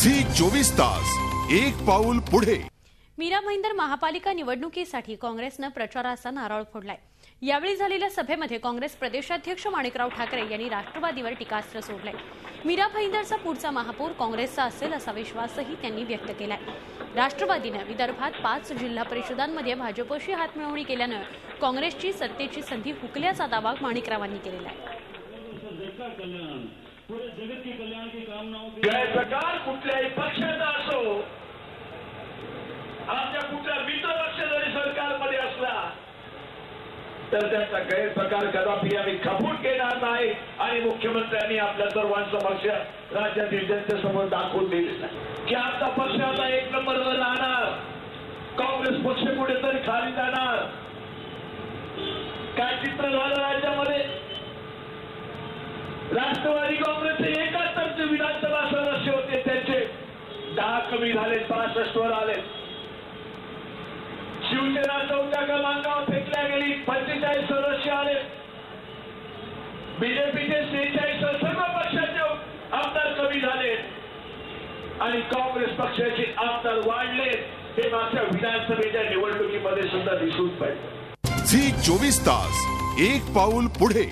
Zee 24 तास एक पाऊल पुढे। मीरा भाईंदर महापालिका निवडणुकीसाठी काँग्रेसने प्रचाराचा नारळ फोडलाय। यावेळी झालेल्या सभेमध्ये काँग्रेस प्रदेशाध्यक्ष माणिकराव ठाकरे यांनी राष्ट्रवादीवर टीकास्त्र सोडलंय। मीरा भाईंदरचा पुढचा महापौर काँग्रेसचा असेल असा विश्वासही त्यांनी व्यक्त केलाय। राष्ट्रवादीने विदर्भात 5 जिल्हा परिषदांमध्ये भाजपशी हातमिळवणी केल्यानं काँग्रेसची सत्तेची संधी हुकल्याचा दावा माणिकरावांनी केलेला आहे। सरकार कुठल्याही पक्षाचा असो, आमच्या कुठल्या मित्रपक्ष जरी सरकारमध्ये असला तर त्याचा गैरप्रकार कदापि आम्ही खपून घेणार नाही आणि मुख्यमंत्र्यांनी आपल्या सर्वांसमक्ष राज्यातील जनतेसमोर दाखवून दिले नाही की आमचा पक्ष आता 1 नंबरवर राहणार, काँग्रेस पक्ष कुठेतरी खाली जाणार। काय चित्र झालं राज्यामध्ये? राष्ट्रवादी काँग्रेसचे 71 विधानसभा सदस्य होते, त्यांचे 10 कमी झाले, 65 वर आले। शिवसेना 4थ्या क्रमांकावर फेकल्या गेली, 45 सदस्य आले। बीजेपीचे 46 सर्व पक्षाचे आमदार कमी झाले आणि काँग्रेस पक्षाचे आमदार वाढले। हे मागच्या विधानसभेच्या निवडणुकीमध्ये सुद्धा दिसून पडले। झी 24 तास एक पाऊल पुढे।